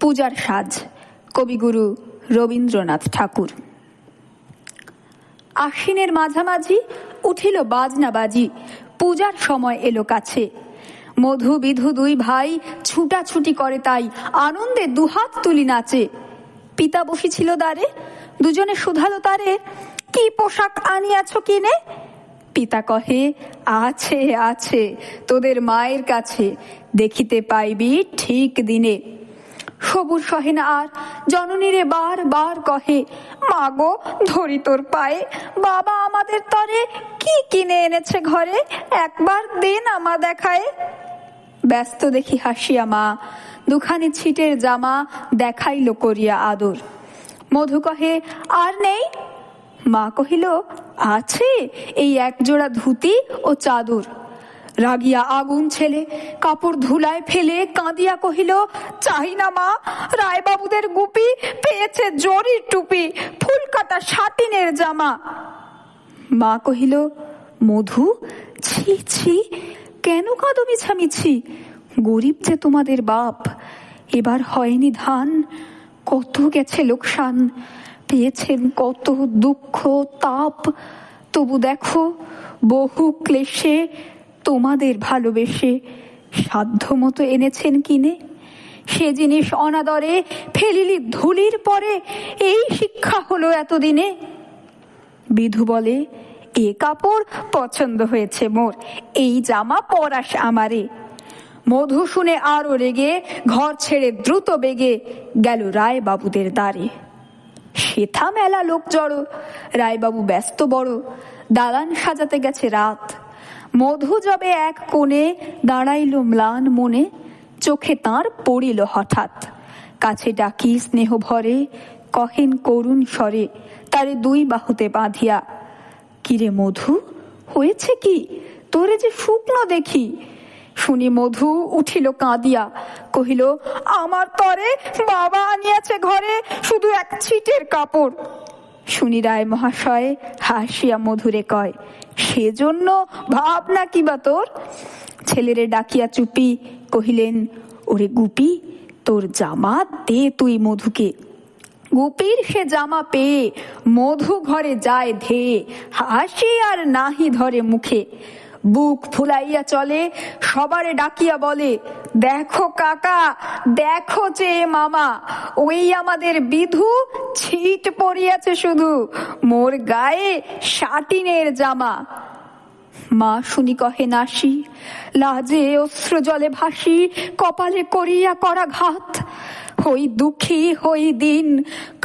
পূজার সাজ, কবিগুরু রবীন্দ্রনাথ ঠাকুর। আশ্বিনের মাঝামাঝি উঠিল বাজনা বাজি, পূজার সময় এলো কাছে। মধু বিধু দুই ভাই ছুটাছুটি করে, তাই আনন্দে দুহাত তুলি নাচে। পিতা বসেছিল দ্বারে, দুজনে শুধালো তারে, কি পোশাক আনিয়াছ কিনে? পিতা কহে, আছে আছে তোদের মায়ের কাছে, দেখিতে পাইবি ঠিক দিনে। সবুর সহে না আর, জননীরে বার বার কহে, মাগো ধরি তোর পায়ে, বাবা আমাদের তরে কি কিনে এনেছে ঘরে, একবার দে না মা দেখায়। ব্যস্ত দেখি হাসিয়া মা দুখানি ছিটের জামা দেখাইল করিয়া আদর। মধু কহে, আর নেই? মা কহিল, আছে এই একজোড়া ধুতি ও চাদর। রাগিয়া আগুন ছেলে কাপড় ধুলায় ফেলে কাঁদিয়া কহিল, চাই না মা, রায়বাবুদের গুপি পেয়েছে জরির টুপি, ফুল কাটা সাটিনের জামা। মা কহিল, মধু, ছি ছি, কেন কাঁদো মিছামিছি? গরিব যে তোমাদের বাপ, এবার হয়নি ধান, কত গেছে লোকসান, পেয়েছেন কত দুঃখ তাপ, তবু দেখো বহু ক্লেশে তোমাদের ভালোবেসে সাধ্য মতো এনেছেন কিনে। সে জিনিস অনাদরে ফেলিলি ধুলির পরে, এই শিক্ষা হলো এতদিনে। বিধু বলে, এ কাপড় পছন্দ হয়েছে মোর, এই জামা পরাস আমারে। মধু শুনে আরো রেগে ঘর ছেড়ে দ্রুত বেগে গেল রায়বাবুদের দ্বারে। সেথা মেলা লোক জড়ো, রায়বাবু ব্যস্ত বড়, দালান সাজাতে গেছে রাত। মধু যবে এক কোণে দাঁড়াইল ম্লান মনে, চোখে তাঁর পড়িল হঠাৎ। কাছে ডাকি স্নেহ ভরে, কহেন করুণ স্বরে তারে দুই বাহুতে বাঁধিয়া, কিরে মধু, হয়েছে কি, তোরে যে শুকনো দেখি। শুনি মধু উঠিল কাঁদিয়া, কহিল, আমার তরে বাবা আনিয়াছে ঘরে শুধু এক ছিটের কাপড়। শুনি রায় মহাশয় হাসিয়া মধুরে কয়, সেজন্য ভাবনা কি বা তোর? ছেলেরে ডাকিয়া চুপি কহিলেন, ওরে গুপি, তোর জামা দে তুই মধুকে। গুপির সে জামা পেয়ে মধু ঘরে যায় ধেয়ে, হাসি আর নাহি ধরে মুখে। বুক ফুলাইয়া চলে, সবারে ডাকিয়া বলে, দেখো কাকা, দেখো চেয়ে মামা, ওই আমাদের বিধু ছিট পরিয়াছে শুধু, মোর গায়ে সাটিনের জামা। মা শুনি কহে নাসি, লাজে অশ্র জলে ভাসি, কপালে করিয়া করা ঘাত। হই দুঃখী হই দিন,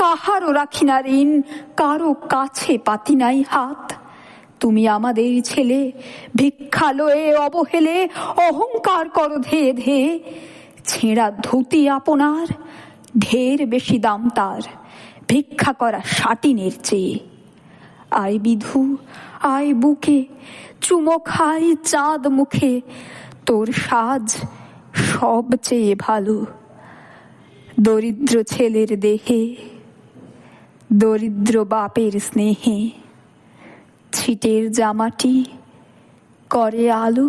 কাহারও রাখি না ঋণ, কারো কাছে পাতি নাই হাত। তুমি আমাদের ছেলে, ভিক্ষা লয়ে অবহেলে অহংকার করো ধেয়ে ধেয়ে। ছেঁড়া ধুতি আপনার, ঢের বেশি দাম তার, ভিক্ষা করা সাটিনের চেয়ে। আয় বিধু, আয় বুকে, চুমো খাই চাঁদ মুখে, তোর সাজ সবচেয়ে ভালো। দরিদ্র ছেলের দেহে, দরিদ্র বাপের স্নেহে, ছিটের জামাটি করে আলো।